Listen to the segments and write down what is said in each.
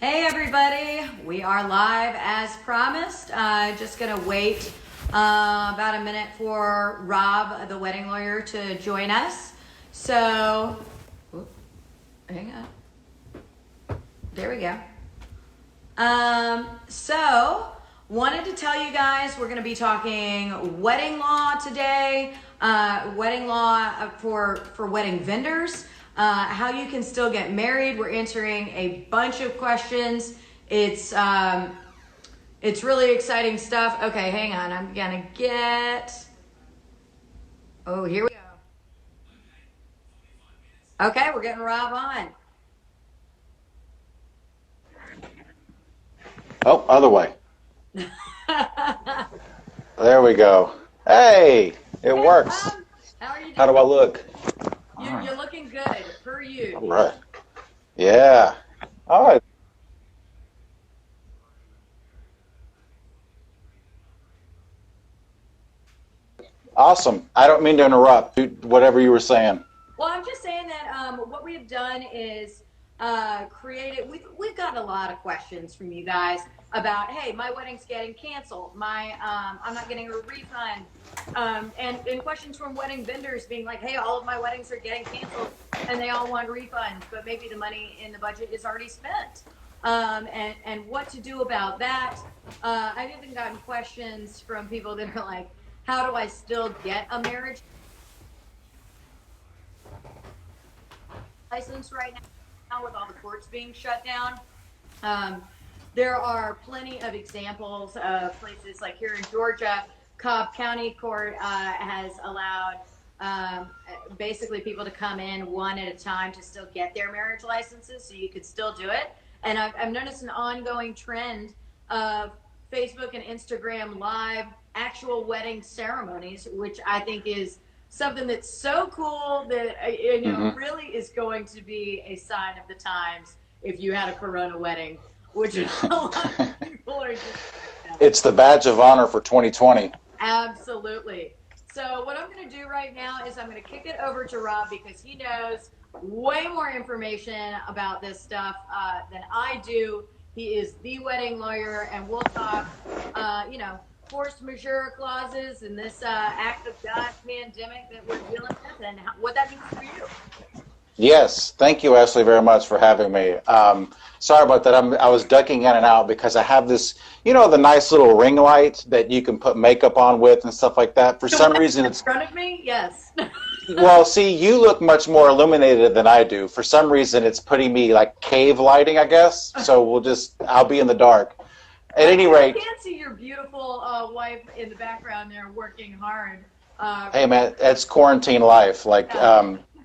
Hey everybody, we are live as promised. Just gonna wait about a minute for Rob, the wedding lawyer, to join us. So, hang on. There we go. Wanted to tell you guys we're gonna be talking wedding law today, wedding law for wedding vendors. How you can still get married. We're answering a bunch of questions. It's really exciting stuff. Okay, hang on. I'm gonna get. Oh, here we go. Okay, we're getting Rob on. Oh, other way. There we go. Hey, it works. Rob, how are you doing? How do I look? You're looking good. Per you. All right. Yeah. All right. Awesome. I don't mean to interrupt. Do whatever you were saying. Well, I'm just saying that what we have done is created. We've gotten a lot of questions from you guys about, hey, my wedding's getting canceled. I'm not getting a refund, and questions from wedding vendors being like, hey, all of my weddings are getting canceled, and they all want refunds, but maybe the money in the budget is already spent. And what to do about that? I've even gotten questions from people that are like, how do I still get a marriage license right now with all the courts being shut down? There are plenty of examples of places like here in Georgia. Cobb County Court has allowed basically people to come in one at a time to still get their marriage licenses, so you could still do it. And I've noticed an ongoing trend of Facebook and Instagram live actual wedding ceremonies, which I think is something that's so cool that really is going to be a sign of the times if you had a Corona wedding, which a lot of people are just. It's the badge of honor for 2020. Absolutely. So what I'm going to do right now is I'm going to kick it over to Rob because he knows way more information about this stuff than I do. He is the wedding lawyer, and we'll talk, force majeure clauses and this act of God pandemic that we're dealing with and what that means for you. Yes. Thank you, Ashley, very much for having me. Sorry about that. I was ducking in and out because I have this, the nice little ring light that you can put makeup on with and stuff like that. For some reason, it's in front of me. Yes. Well, see, you look much more illuminated than I do. For some reason, it's putting me like cave lighting, I guess. So I'll be in the dark. At any rate. I can't see your beautiful wife in the background there working hard. Hey, man, that's quarantine life.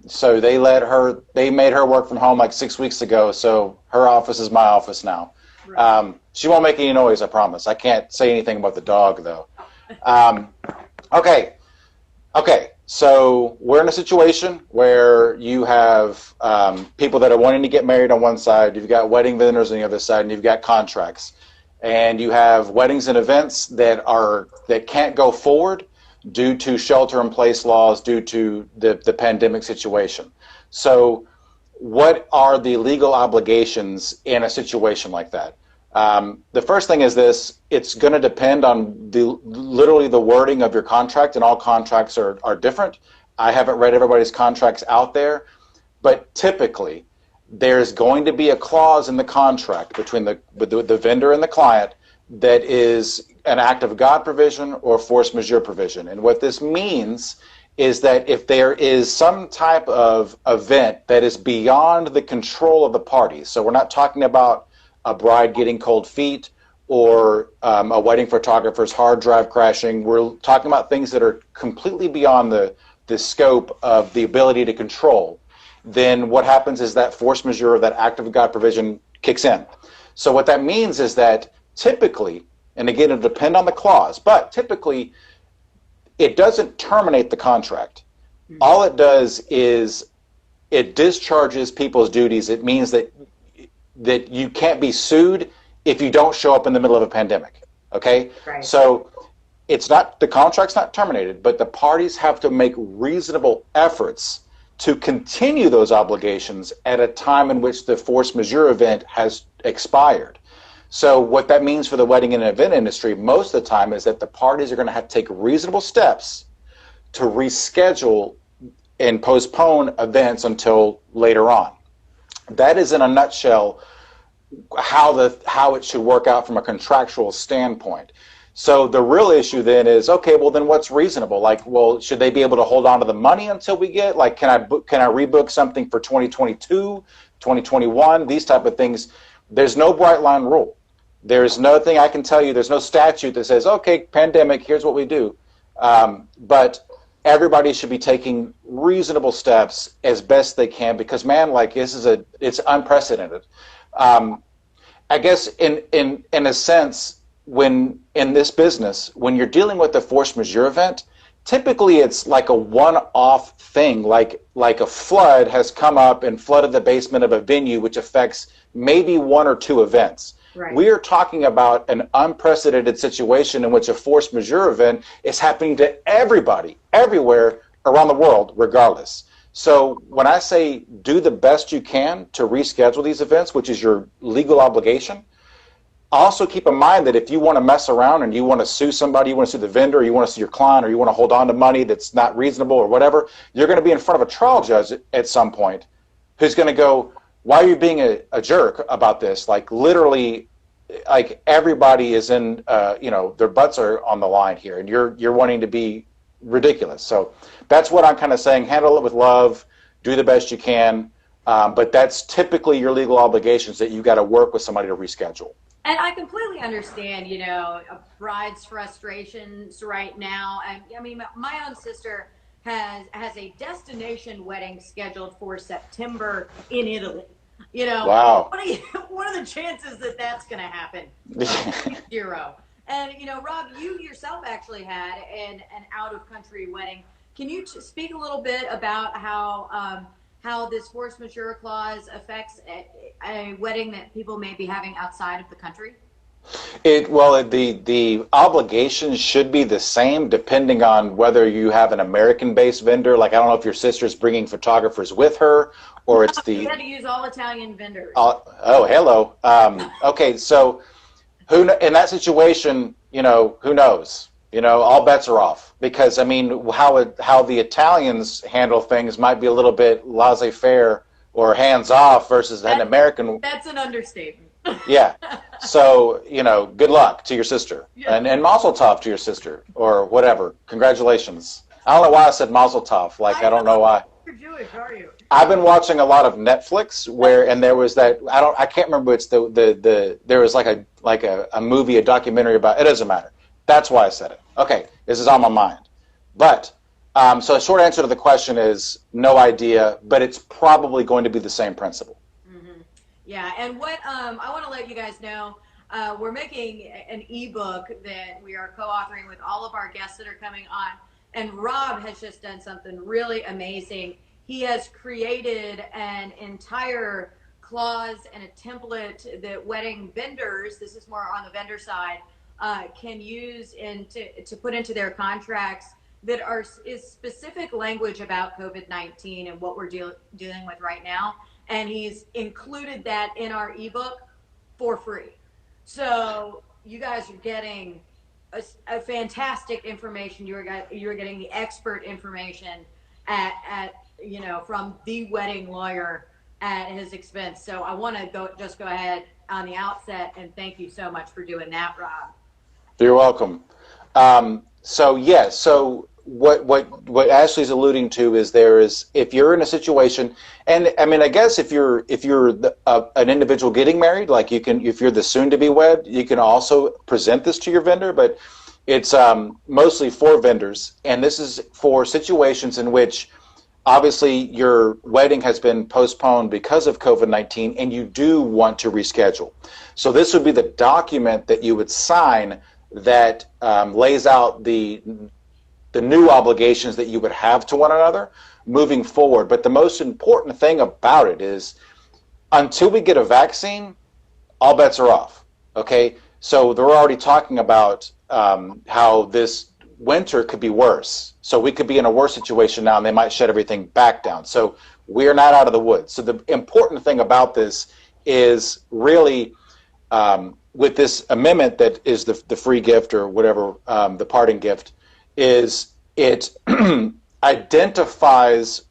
So they made her work from home like 6 weeks ago. So her office is my office now. Right. She won't make any noise, I promise. I can't say anything about the dog, though. Okay. So we're in a situation where you have people that are wanting to get married on one side, you've got wedding vendors on the other side, and you've got contracts. And you have weddings and events that can't go forward due to shelter-in-place laws, due to the pandemic situation. So what are the legal obligations in a situation like that? The first thing is this: it's going to depend on literally the wording of your contract, and all contracts are different. I haven't read everybody's contracts out there, but typically there's going to be a clause in the contract between the vendor and the client that is an act of God provision or force majeure provision. And what this means is that if there is some type of event that is beyond the control of the parties, so we're not talking about a bride getting cold feet or a wedding photographer's hard drive crashing. We're talking about things that are completely beyond the scope of the ability to control. Then what happens is that force majeure, that act of God provision kicks in. So what that means is that typically, and again, it'll depend on the clause, but typically it doesn't terminate the contract. All it does is it discharges people's duties. It means that you can't be sued if you don't show up in the middle of a pandemic. Okay? Right. So the contract's not terminated, but the parties have to make reasonable efforts to continue those obligations at a time in which the force majeure event has expired. So what that means for the wedding and event industry most of the time is that the parties are going to have to take reasonable steps to reschedule and postpone events until later on. That is, in a nutshell, how it should work out from a contractual standpoint. So the real issue then is, okay, well then what's reasonable? Like, well, should they be able to hold on to the money until we get, like, can I rebook something for 2022, 2021, these type of things? There's no bright line rule. There's nothing I can tell you. There's no statute that says, okay, pandemic, here's what we do. But everybody should be taking reasonable steps as best they can, because, man, like, it's unprecedented. I guess in a sense, when in this business, when you're dealing with a force majeure event, typically it's like a one-off thing, like a flood has come up and flooded the basement of a venue, which affects maybe one or two events. Right. We are talking about an unprecedented situation in which a force majeure event is happening to everybody, everywhere around the world, regardless. So when I say do the best you can to reschedule these events, which is your legal obligation, also keep in mind that if you want to mess around and you want to sue somebody, you want to sue the vendor, or you want to sue your client, or you want to hold on to money that's not reasonable or whatever, you're going to be in front of a trial judge at some point who's going to go, why are you being a jerk about this? Like, literally, like, everybody is in, their butts are on the line here, and you're wanting to be ridiculous. So that's what I'm kind of saying. Handle it with love, do the best you can, but that's typically your legal obligations that you got to work with somebody to reschedule. And I completely understand, a bride's frustrations right now. And I mean, my own sister has a destination wedding scheduled for September in Italy. Wow. What are the chances that that's going to happen? 0. And, Rob, you yourself actually had an out-of-country wedding. Can you speak a little bit about how this force majeure clause affects a wedding that people may be having outside of the country? The obligations should be the same depending on whether you have an American-based vendor. Like, I don't know if your sister's bringing photographers with her, or it's the... You had to use all Italian vendors. Hello. Okay, so in that situation, who knows? All bets are off, because, I mean, how the Italians handle things might be a little bit laissez-faire or hands-off versus an American. That's an understatement. Yeah. So, good luck to your sister. Yeah. And mazel tov to your sister, or whatever. Congratulations. I don't know why I said mazel tov. Like, I don't know why. You're Jewish, are you? I've been watching a lot of Netflix and there was that, I can't remember, it's there was like a movie, a documentary about, it doesn't matter. That's why I said it. Okay, this is on my mind. But, so a short answer to the question is no idea, but it's probably going to be the same principle. Mm-hmm. Yeah, and what I want to let you guys know, we're making an ebook that we are co-authoring with all of our guests that are coming on, and Rob has just done something really amazing. He has created an entire clause and a template that wedding vendors, this is more on the vendor side, can use to put into their contracts that is specific language about COVID-19 and what we're dealing with right now. And he's included that in our ebook for free. So you guys are getting a fantastic information. You're getting the expert information from the wedding lawyer at his expense. So I want to go ahead on the outset and thank you so much for doing that, Rob. You're welcome. So what Ashley's alluding to is if you're in a situation, and I mean, I guess if you're an individual getting married, like if you're the soon to be wed, you can also present this to your vendor, but it's mostly for vendors, and this is for situations in which obviously your wedding has been postponed because of COVID-19 and you do want to reschedule. So this would be the document that you would sign that lays out the new obligations that you would have to one another moving forward. But the most important thing about it is until we get a vaccine, all bets are off. Okay, so they're already talking about how this winter could be worse. So we could be in a worse situation now, and they might shut everything back down. So we are not out of the woods. So the important thing about this is really with this amendment that is the free gift or whatever, the parting gift, is it identifies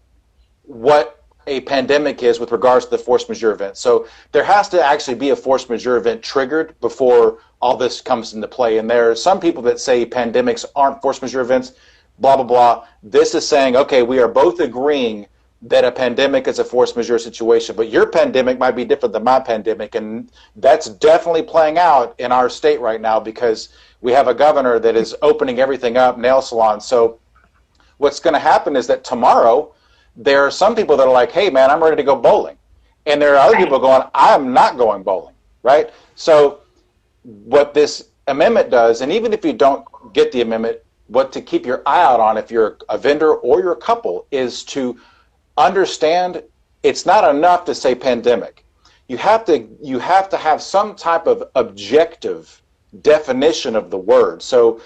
what a pandemic is with regards to the force majeure event. So there has to actually be a force majeure event triggered before all this comes into play. And there are some people that say pandemics aren't force majeure events, blah, blah, blah. This is saying, okay, we are both agreeing that a pandemic is a force majeure situation, but your pandemic might be different than my pandemic. And that's definitely playing out in our state right now because we have a governor that is opening everything up, nail salons. So what's going to happen is that tomorrow there are some people that are like, hey, man, I'm ready to go bowling. And there are other people going, I'm not going bowling, right? So what this amendment does, and even if you don't get the amendment, what to keep your eye out on if you're a vendor or you're a couple is to understand it's not enough to say pandemic. You have to have some type of objective definition of the word. So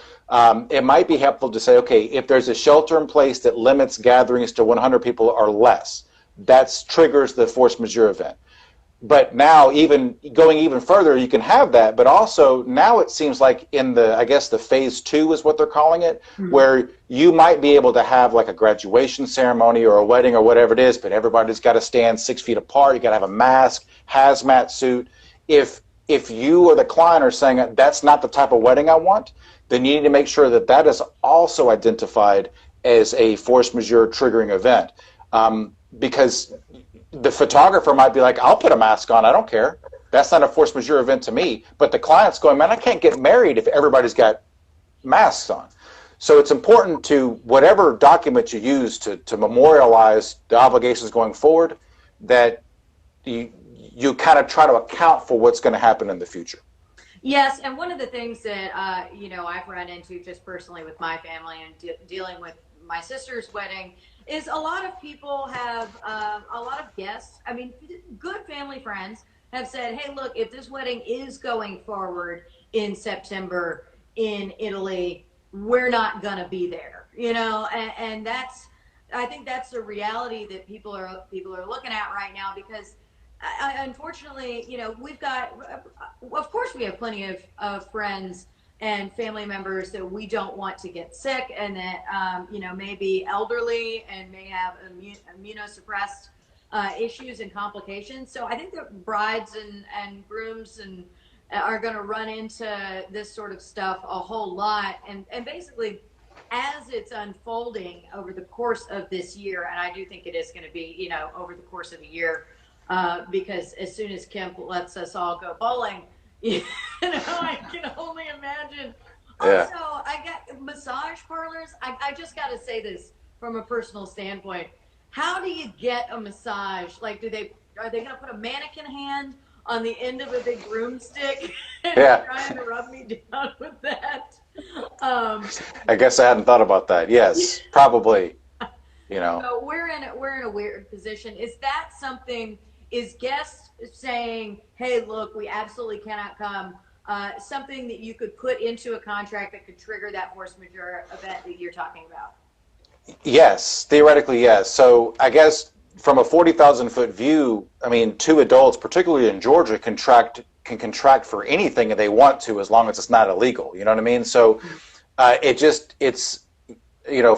it might be helpful to say, okay, if there's a shelter in place that limits gatherings to 100 people or less, that triggers the force majeure event. But now, even going even further, you can have that. But also now it seems like in the, I guess the phase 2 is what they're calling it, where you might be able to have like a graduation ceremony or a wedding or whatever it is, but everybody's got to stand 6 feet apart. You got to have a mask, hazmat suit. If you or the client are saying that's not the type of wedding I want, then you need to make sure that that is also identified as a force majeure triggering event. Because the photographer might be like, I'll put a mask on, I don't care. That's not a force majeure event to me. But the client's going, man, I can't get married if everybody's got masks on. So it's important to, whatever document you use to memorialize the obligations going forward, that you kind of try to account for what's going to happen in the future. Yes, and one of the things that I've run into just personally with my family and dealing with my sister's wedding is a lot of people have a lot of guests. I mean, good family friends have said, "Hey, look, if this wedding is going forward in September in Italy, we're not gonna be there." And I think that's the reality that people are looking at right now because. Unfortunately, we've got, of course, we have plenty of friends and family members that we don't want to get sick and that, may be elderly and may have immunosuppressed issues and complications. So I think that brides and grooms are going to run into this sort of stuff a whole lot. And basically, as it's unfolding over the course of this year, and I do think it is going to be, over the course of a year, because as soon as Kemp lets us all go bowling, I can only imagine. Yeah. Also, I got massage parlors. I just got to say this from a personal standpoint. How do you get a massage? Like, are they going to put a mannequin hand on the end of a big broomstick and trying to rub me down with that? I guess I hadn't thought about that. Yes, probably. So we're in a weird position. Is that something? Is guests saying, hey, look, we absolutely cannot come, something that you could put into a contract that could trigger that force majeure event that you're talking about? Yes, theoretically, yes. So I guess from a 40,000-foot view, I mean, 2 adults, particularly in Georgia, can contract for anything they want to as long as it's not illegal. You know what I mean? So it's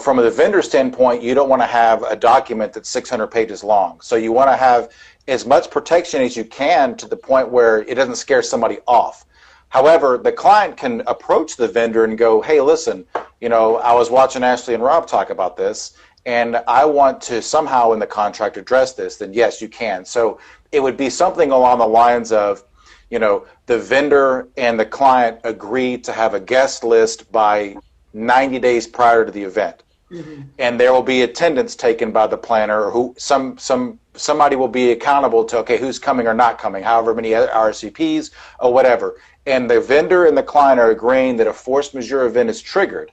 from the vendor standpoint, you don't want to have a document that's 600 pages long. So you want to have as much protection as you can to the point where it doesn't scare somebody off. However, the client can approach the vendor and go, hey, listen, I was watching Ashley and Rob talk about this, and I want to somehow in the contract address this. Then yes, you can. So it would be something along the lines of, the vendor and the client agree to have a guest list by 90 days prior to the event. Mm-hmm. And there will be attendance taken by the planner, or somebody will be accountable to, okay, who's coming or not coming, however many RSVPs or whatever. And the vendor and the client are agreeing that a force majeure event is triggered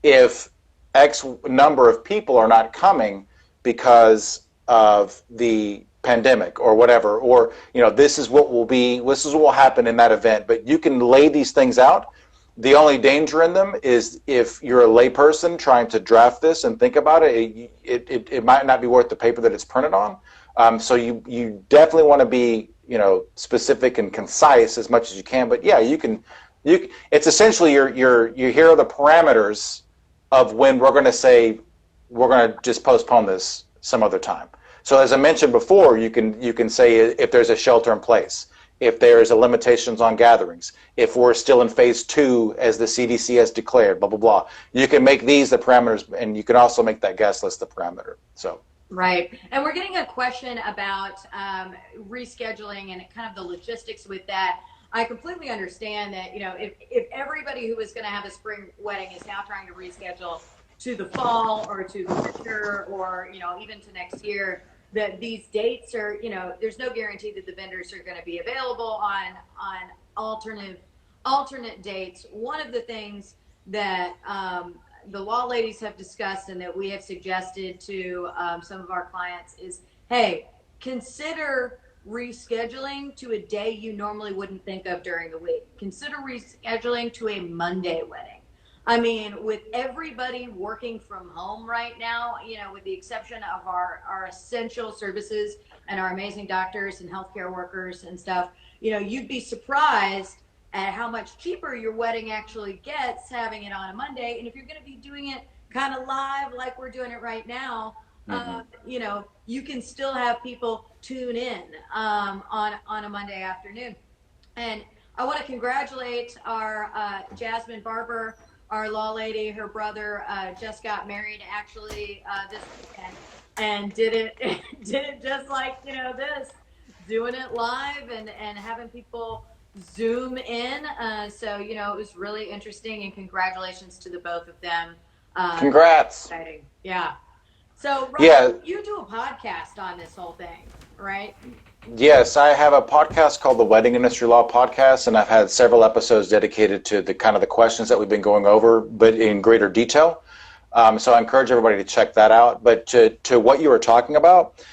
if X number of people are not coming because of the pandemic or whatever, or this is what will happen in that event. But you can lay these things out. The only danger in them is if you're a layperson trying to draft this and think about it, it might not be worth the paper that it's printed on. So you definitely want to be, specific and concise as much as you can. But yeah, it's essentially you here are the parameters of when we're going to say we're going to just postpone this some other time. So as I mentioned before, you can say if there's a shelter in place, if there's a limitations on gatherings, if we're still in phase 2 as the CDC has declared, blah, blah, blah. You can make these the parameters, and you can also make that guest list the parameter. So. Right. And we're getting a question about rescheduling and kind of the logistics with that. I completely understand that, if everybody who was going to have a spring wedding is now trying to reschedule to the fall or to the winter or, even to next year, that these dates are, there's no guarantee that the vendors are going to be available on alternate dates. One of the things that the law ladies have discussed and that we have suggested to some of our clients is, hey, consider rescheduling to a day you normally wouldn't think of during the week. Consider rescheduling to a Monday wedding. I mean, with everybody working from home right now, with the exception of our essential services and our amazing doctors and healthcare workers and stuff, you'd be surprised at how much cheaper your wedding actually gets having it on a Monday. And if you're going to be doing it kind of live like we're doing it right now, you can still have people tune in on a Monday afternoon. And I want to congratulate our Jasmine Barber, our law lady. Her brother just got married actually this weekend, and did it just like this, doing it live and having people Zoom in. So it was really interesting, and congratulations to the both of them. Congrats. Exciting. Yeah. So Rob, yeah, you do a podcast on this whole thing, right? Yes, I have a podcast called the Wedding Industry Law Podcast, and I've had several episodes dedicated to the kind of the questions that we've been going over, but in greater detail. So I encourage everybody to check that out. But to what you were talking about,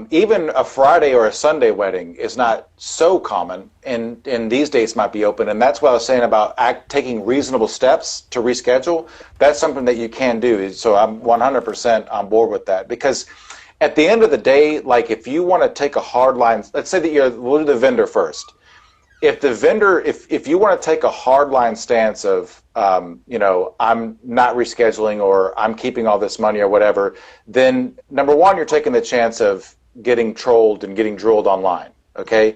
even a Friday or a Sunday wedding is not so common, and these dates might be open. And that's what I was saying about taking reasonable steps to reschedule. That's something that you can do. So I'm 100% on board with that, because at the end of the day, like if you want to take a hard line, let's say that we'll do the vendor first. If the vendor, if you want to take a hard line stance of, I'm not rescheduling or I'm keeping all this money or whatever, then number one, you're taking the chance of getting trolled and getting drilled online. Okay.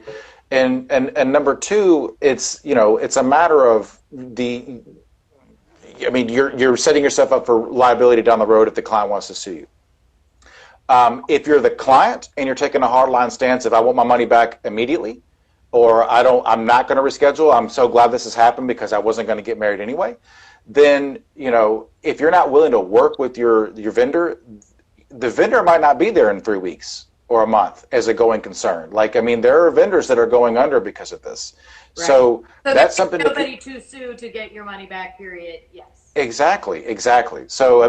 And number two, it's a matter of you're setting yourself up for liability down the road if the client wants to sue you. If you're the client and you're taking a hard line stance, if I want my money back immediately, or I'm not going to reschedule, I'm so glad this has happened because I wasn't going to get married anyway, then, if you're not willing to work with your vendor, the vendor might not be there in 3 weeks or a month as a going concern. There are vendors that are going under because of this. Right. So that's something. Nobody to sue to get your money back, period. Yes. Exactly. So,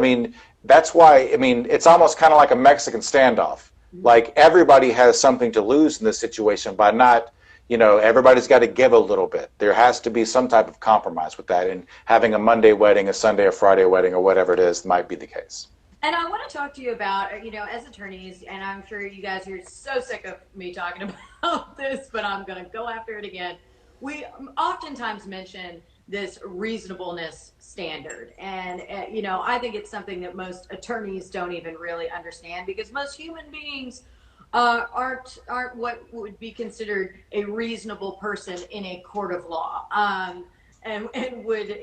that's why, it's almost kind of like a Mexican standoff. Mm-hmm. Like everybody has something to lose in this situation by not, everybody's got to give a little bit. There has to be some type of compromise with that. And having a Monday wedding, a Sunday or Friday wedding, or whatever it is, might be the case. And I want to talk to you about, as attorneys, and I'm sure you guys are so sick of me talking about this, but I'm going to go after it again. We oftentimes mention this reasonableness standard. And, I think it's something that most attorneys don't even really understand, because most human beings aren't what would be considered a reasonable person in a court of law, and would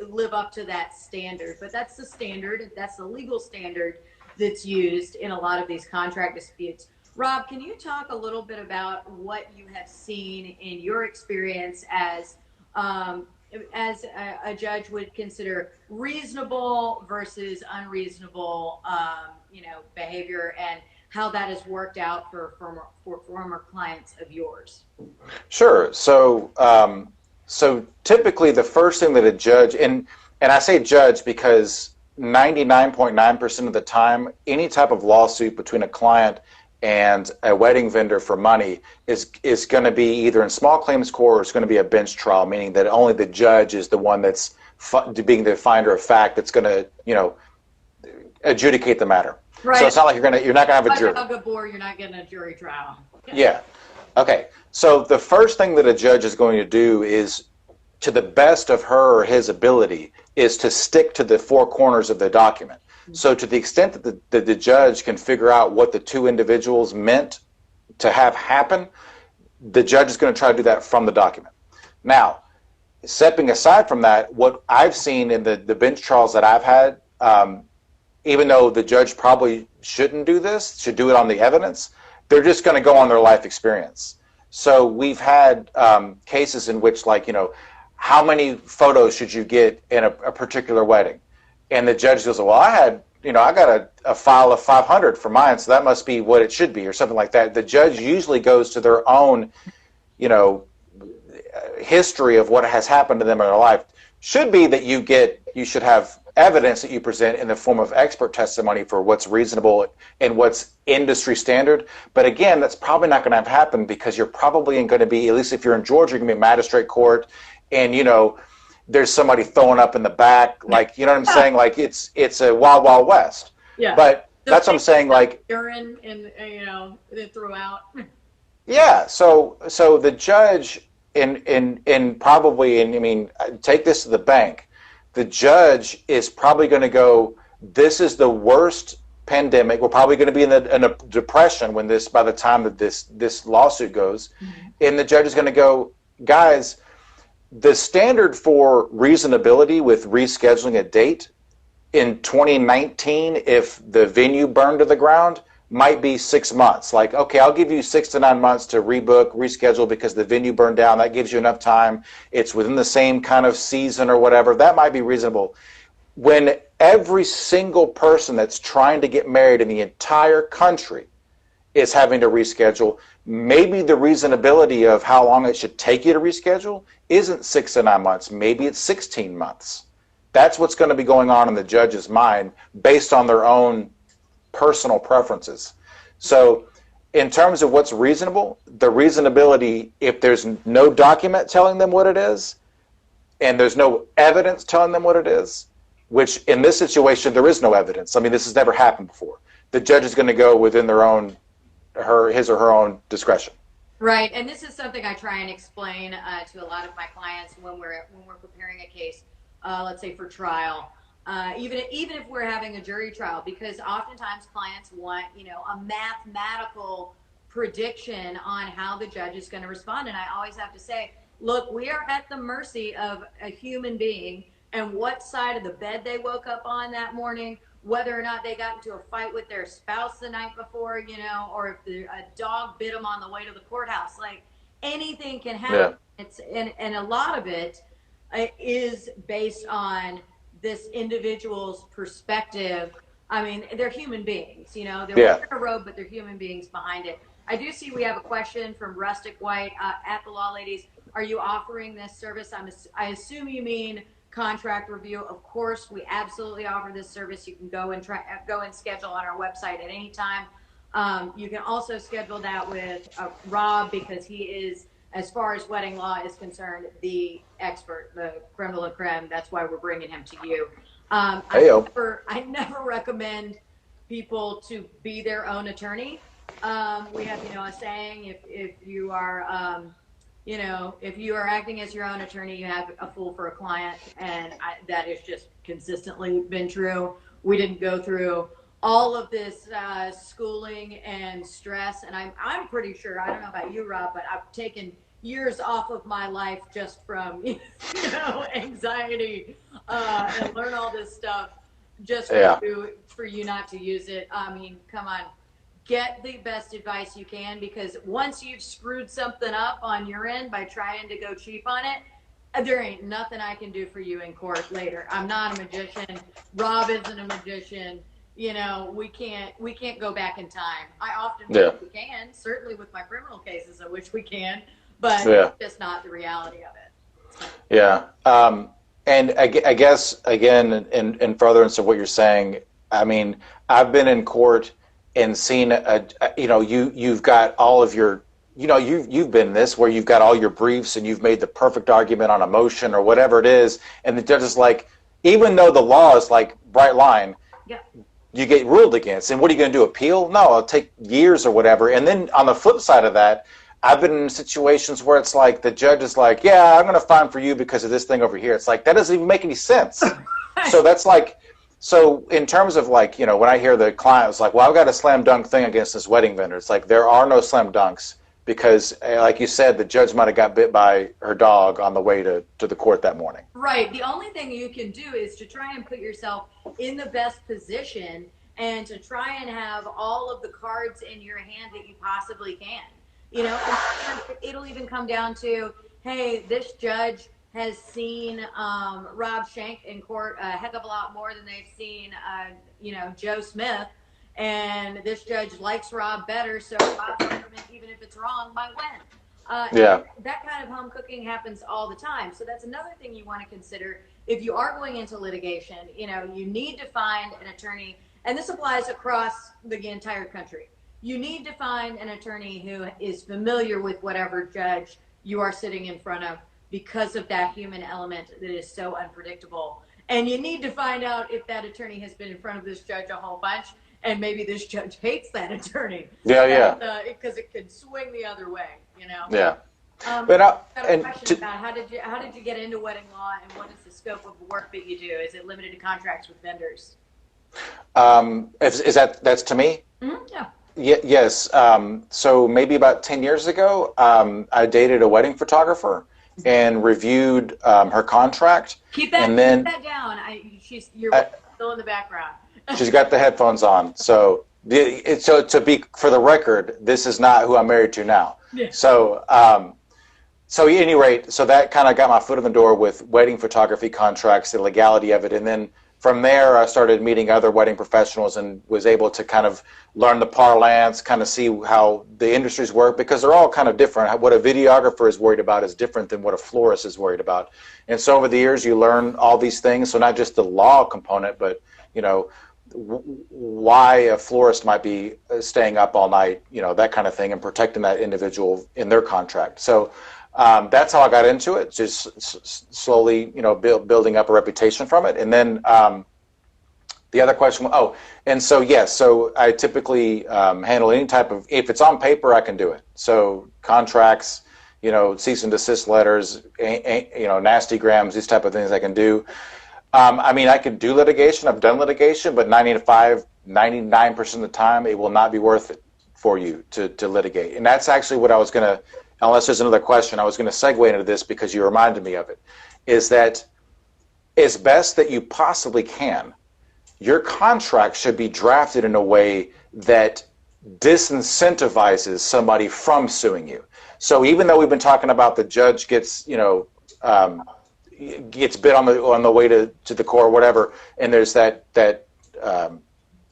live up to that standard. But that's the standard. That's the legal standard that's used in a lot of these contract disputes. Rob, can you talk a little bit about what you have seen in your experience as a judge would consider reasonable versus unreasonable, behavior, and how that has worked out for former clients of yours? Sure. So typically the first thing that a judge, and I say judge because 99.9% of the time, any type of lawsuit between a client and a wedding vendor for money is going to be either in small claims court or it's going to be a bench trial, meaning that only the judge is the one that's being the finder of fact that's going to, adjudicate the matter. Right. So it's not like you're not going to have a jury. Like Gabor, you're not getting a jury trial. Yeah. Okay. So the first thing that a judge is going to do is, to the best of her or his ability, is to stick to the four corners of the document. So to the extent that the judge can figure out what the two individuals meant to have happen, the judge is going to try to do that from the document. Now, stepping aside from that, what I've seen in the bench trials that I've had, even though the judge probably shouldn't do this, should do it on the evidence, they're just going to go on their life experience. So we've had cases in which, how many photos should you get in a particular wedding? And the judge goes, well, I got a file of 500 for mine, so that must be what it should be, or something like that. The judge usually goes to their own, history of what has happened to them in their life. Should be that you should have evidence that you present in the form of expert testimony for what's reasonable and what's industry standard. But again, that's probably not going to happen, because you're probably going to be, at least if you're in Georgia, you're going to be a magistrate court, and there's somebody throwing up in the back, you know what I'm saying? Like it's a wild, wild west. Yeah. But that's what I'm saying, urine and they threw out. Yeah. So the judge take this to the bank. The judge is probably going to go, this is the worst pandemic. We're probably going to be in a depression by the time that this lawsuit goes. Mm-hmm. And the judge is going to go, guys, the standard for reasonability with rescheduling a date in 2019, if the venue burned to the ground, might be 6 months. Okay, I'll give you 6 to 9 months to rebook, reschedule because the venue burned down. That gives you enough time. It's within the same kind of season or whatever. That might be reasonable. When every single person that's trying to get married in the entire country is having to reschedule, maybe the reasonability of how long it should take you to reschedule isn't 6 to 9 months. Maybe it's 16 months. That's what's going to be going on in the judge's mind based on their own personal preferences. So in terms of what's reasonable, the reasonability, if there's no document telling them what it is, and there's no evidence telling them what it is, which in this situation, there is no evidence. I mean, this has never happened before. The judge is going to go within his or her own discretion. Right, and this is something I try and explain to a lot of my clients when we're preparing a case, let's say for trial, even if we're having a jury trial, because oftentimes clients want a mathematical prediction on how the judge is going to respond, and I always have to say, look, we are at the mercy of a human being and what side of the bed they woke up on that morning, whether or not they got into a fight with their spouse the night before, or if a dog bit them on the way to the courthouse. Anything can happen. Yeah. And a lot of it is based on this individual's perspective. I mean, they're human beings, they're wearing a robe, but they're human beings behind it. I do see we have a question from Rustic White at the Law Ladies. Are you offering this service? I assume you mean contract review. Of course, we absolutely offer this service. You can go and schedule on our website at any time. You can also schedule that with Rob, because he is, as far as wedding law is concerned, the expert, the creme de la creme. That's why we're bringing him to you. I never recommend people to be their own attorney. We have, a saying, if you are, if you are acting as your own attorney, you have a fool for a client, and that has just consistently been true. We didn't go through all of this schooling and stress, and I'm pretty sure, I don't know about you, Rob, but I've taken years off of my life just from anxiety and learn all this stuff just for you not to use it. I mean, come on. Get the best advice you can, because once you've screwed something up on your end by trying to go cheap on it, there ain't nothing I can do for you in court later. I'm not a magician. Rob isn't a magician. We can't go back in time. I often wish we can. Certainly with my criminal cases, I wish we can, but it's just not the reality of it. Yeah. And I guess, again, in furtherance of what you're saying, I mean, I've been in court and seen you've got all of your, you've been this where you've got all your briefs and you've made the perfect argument on a motion or whatever it is, and the judge is like, even though the law is like bright line, Yeah. you get ruled against, and what are you going to do? Appeal? No, it'll take years or whatever. And then on the flip side of that, I've been in situations where it's like the judge is like, yeah, I'm going to fine for you because of this thing over here. It's like, that doesn't even make any sense. So that's like, so in terms of like, when I hear the client is like, well, I've got a slam dunk thing against this wedding vendor. It's like, there are no slam dunks because, like you said, the judge might have got bit by her dog on the way to the court that morning. Right. The only thing you can do is to try and put yourself in the best position and to try and have all of the cards in your hand that you possibly can. It'll even come down to, hey, this judge has seen Rob Schenk in court a heck of a lot more than they've seen, Joe Smith. And this judge likes Rob better, so Rob's argument, even if it's wrong, might win. Yeah. That kind of home cooking happens all the time. So that's another thing you want to consider if you are going into litigation. You need to find an attorney, and this applies across the entire country. You need to find an attorney who is familiar with whatever judge you are sitting in front of because of that human element that is so unpredictable. And you need to find out if that attorney has been in front of this judge a whole bunch, and maybe this judge hates that attorney. Yeah. Because it could swing the other way, Yeah. But I got a question about how did you get into wedding law, and what is the scope of the work that you do? Is it limited to contracts with vendors? Is that's to me? Mm-hmm. Yeah. Yes. So maybe about 10 years ago, I dated a wedding photographer and reviewed her contract. Keep that down. You're still in the background. She's got the headphones on. So to be for the record, this is not who I'm married to now. Yeah. So at any rate, so that kind of got my foot in the door with wedding photography contracts, the legality of it, and then from there, I started meeting other wedding professionals and was able to kind of learn the parlance, kind of see how the industries work, because they're all kind of different. What a videographer is worried about is different than what a florist is worried about. And so over the years, you learn all these things. So not just the law component, but, why a florist might be staying up all night, that kind of thing, and protecting that individual in their contract. So that's how I got into it, just slowly, building up a reputation from it. And then the other question, so I typically handle any type of, if it's on paper, I can do it. So contracts, cease and desist letters, nasty grams, these type of things I can do. I can do litigation. I've done litigation, but 99% of the time, it will not be worth it for you to litigate. And that's actually what I was going to, unless there's another question, I was going to segue into this because you reminded me of it, is that as best that you possibly can, your contract should be drafted in a way that disincentivizes somebody from suing you. So even though we've been talking about the judge gets bit on the way to the court or whatever, and there's that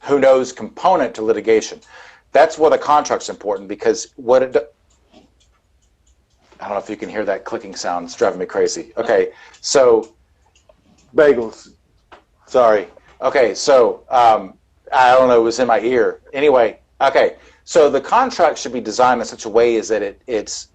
who knows component to litigation, that's where the contract's important, because I don't know if you can hear that clicking sound. It's driving me crazy. Okay, so bagels. Sorry. Okay, so I don't know. It was in my ear. Anyway. Okay, so the contract should be designed in such a way is that it's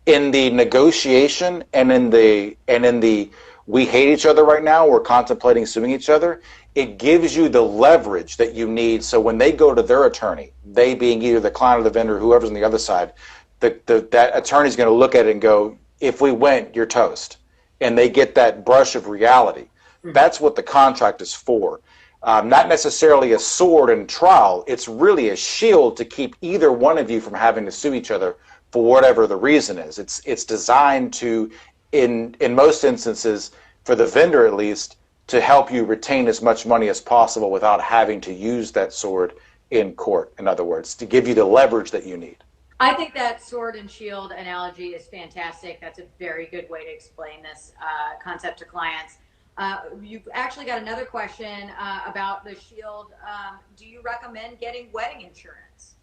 in the negotiation and in the we hate each other right now, we're contemplating suing each other. It gives you the leverage that you need. So when they go to their attorney, they being either the client or the vendor, whoever's on the other side, that attorney's going to look at it and go, if we win, you're toast. And they get that brush of reality. That's what the contract is for. Not necessarily a sword in trial. It's really a shield to keep either one of you from having to sue each other for whatever the reason is. It's designed to, in most instances, for the vendor at least, to help you retain as much money as possible without having to use that sword in court, in other words, to give you the leverage that you need. I think that sword and shield analogy is fantastic. That's a very good way to explain this concept to clients. You've actually got another question about the shield. Do you recommend getting wedding insurance?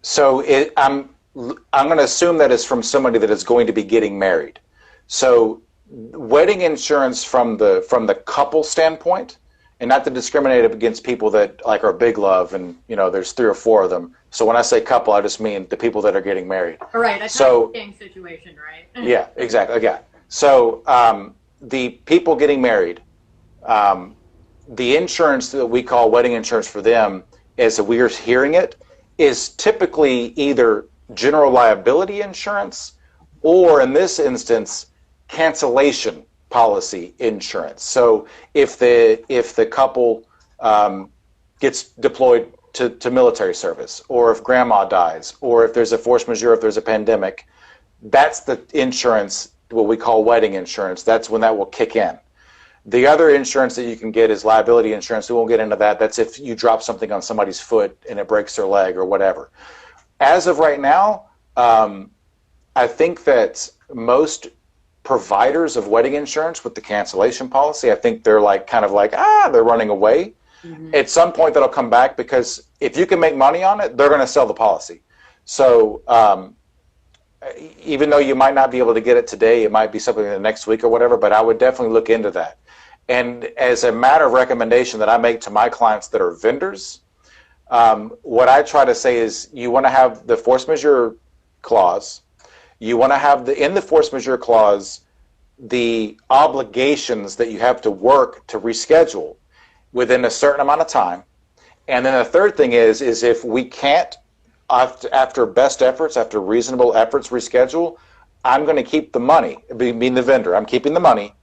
So I'm going to assume that it's from somebody that is going to be getting married. So wedding insurance from the couple standpoint and not to discriminate against people that like are big love and there's 3 or 4 of them. So when I say couple, I just mean the people that are getting married. All right, a tying situation, right? Yeah, exactly. Okay. So the people getting married, the insurance that we call wedding insurance for them, as we are hearing it, is typically either general liability insurance or, in this instance, cancellation policy insurance. So if the couple gets deployed to military service, or if grandma dies, or if there's a force majeure, if there's a pandemic, that's the insurance, what we call wedding insurance. That's when that will kick in. The other insurance that you can get is liability insurance. We won't get into that. That's if you drop something on somebody's foot and it breaks their leg or whatever. As of right now, I think that most providers of wedding insurance with the cancellation policy, I think they're they're running away. Mm-hmm. At some point that'll come back, because if you can make money on it, they're going to sell the policy. So even though you might not be able to get it today, it might be something in the next week or whatever, but I would definitely look into that. And as a matter of recommendation that I make to my clients that are vendors, what I try to say is you want to have the force majeure clause. You want to have in the force majeure clause the obligations that you have to work to reschedule within a certain amount of time. And then the third thing is if we can't, after best efforts, after reasonable efforts, reschedule, I'm going to keep the money, being the vendor. I'm keeping the money,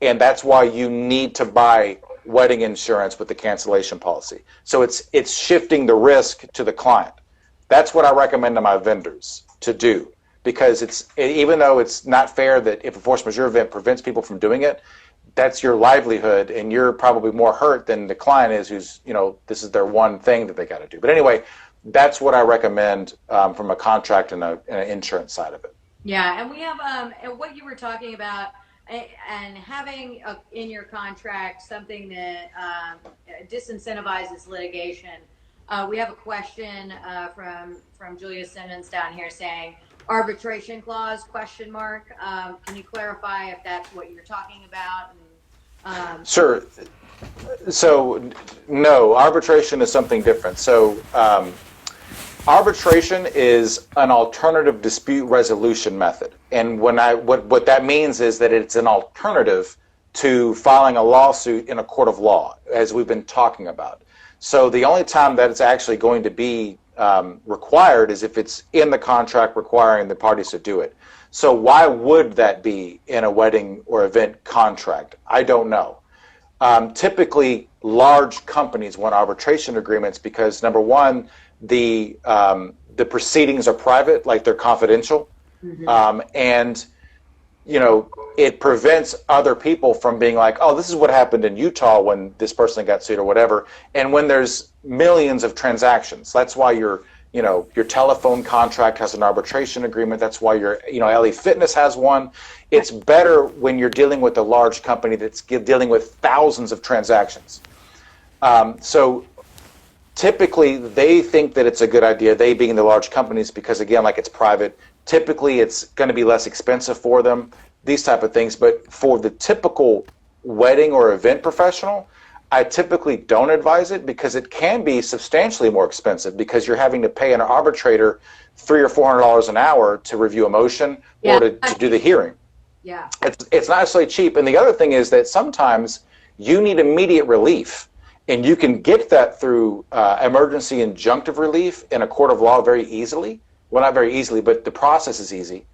and that's why you need to buy wedding insurance with the cancellation policy. So it's shifting the risk to the client. That's what I recommend to my vendors to do, because even though it's not fair that if a force majeure event prevents people from doing it, that's your livelihood, and you're probably more hurt than the client is, who's this is their one thing that they got to do. But anyway, that's what I recommend from a contract and an insurance side of it. Yeah, and we have and what you were talking about, and having in your contract something that disincentivizes litigation. We have a question from Julia Simmons down here saying arbitration clause ? Can you clarify if that's what you're talking about? And, Sure. So no, arbitration is something different. So arbitration is an alternative dispute resolution method, and what that means is that it's an alternative to filing a lawsuit in a court of law, as we've been talking about. So the only time that it's actually going to be required is if it's in the contract requiring the parties to do it. So why would that be in a wedding or event contract? I don't know. Typically, large companies want arbitration agreements because, number one, the proceedings are private, like they're confidential, and it prevents other people from being like, oh, this is what happened in Utah when this person got sued or whatever. And when there's millions of transactions, that's why your telephone contract has an arbitration agreement. That's why your LA Fitness has one. It's better when you're dealing with a large company that's dealing with thousands of transactions. So typically they think that it's a good idea, they being the large companies, because again, like it's private, typically it's going to be less expensive for them, these type of things. But for the typical wedding or event professional, I typically don't advise it, because it can be substantially more expensive, because you're having to pay an arbitrator $300 or $400 an hour to review a motion or to do the hearing. Yeah, it's not necessarily cheap. And the other thing is that sometimes you need immediate relief, and you can get that through emergency injunctive relief in a court of law very easily. Well, not very easily, but the process is easy.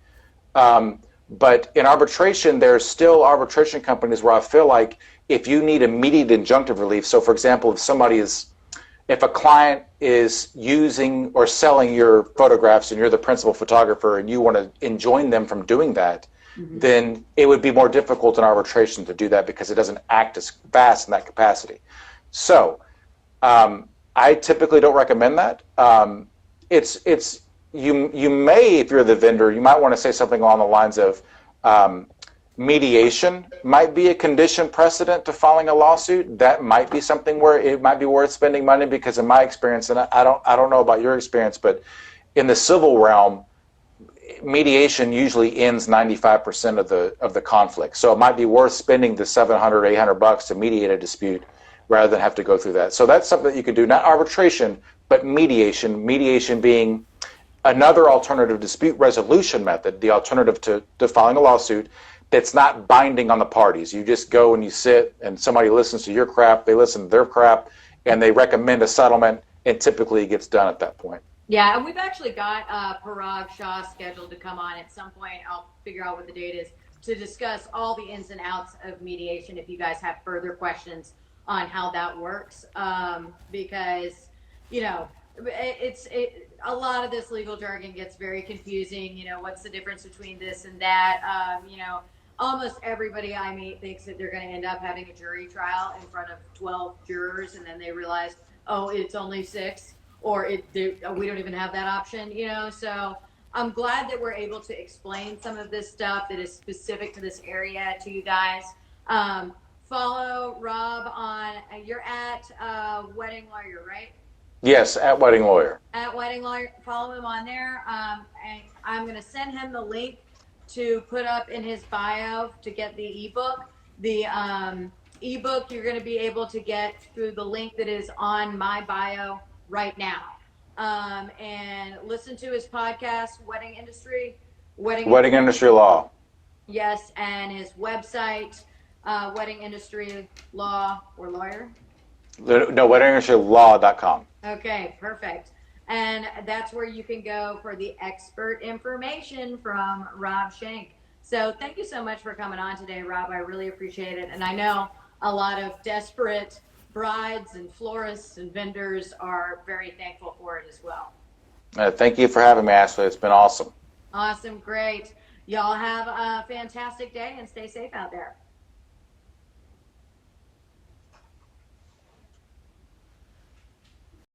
But in arbitration, there's still arbitration companies where I feel like if you need immediate injunctive relief, so for example, if a client is using or selling your photographs and you're the principal photographer and you want to enjoin them from doing that, then it would be more difficult in arbitration to do that, because it doesn't act as fast in that capacity. So I typically don't recommend that. You may, if you're the vendor, you might want to say something along the lines of mediation might be a condition precedent to filing a lawsuit. That might be something where it might be worth spending money, because in my experience, and I don't know about your experience, but in the civil realm, mediation usually ends 95% of the conflict. So it might be worth spending the $700, $800 to mediate a dispute rather than have to go through that. So that's something that you can do, not arbitration, but mediation. Mediation being another alternative dispute resolution method, the alternative to filing a lawsuit that's not binding on the parties. You just go and you sit and somebody listens to your crap, they listen to their crap, and they recommend a settlement, and typically it gets done at that point. Yeah, and we've actually got Parag Shah scheduled to come on at some point. I'll figure out what the date is to discuss all the ins and outs of mediation if you guys have further questions on how that works. Because, a lot of this legal jargon gets very confusing. What's the difference between this and that? Almost everybody I meet thinks that they're going to end up having a jury trial in front of 12 jurors, and then they realize, oh, it's only 6, or we don't even have that option, So I'm glad that we're able to explain some of this stuff that is specific to this area to you guys. Follow Rob on, you're at Wedding Lawyer, right? Yes, at Wedding Lawyer. At Wedding Lawyer, follow him on there. And I'm going to send him the link to put up in his bio to get the ebook. The ebook you're going to be able to get through the link that is on my bio right now. And listen to his podcast, Wedding Industry Law. Yes, and his website, Wedding Industry Law or Lawyer. No, weddingindustrylaw.com. Okay, perfect. And that's where you can go for the expert information from Rob Schenk. So thank you so much for coming on today, Rob. I really appreciate it. And I know a lot of desperate brides and florists and vendors are very thankful for it as well. Thank you for having me, Ashley. It's been awesome. Awesome. Great. Y'all have a fantastic day and stay safe out there.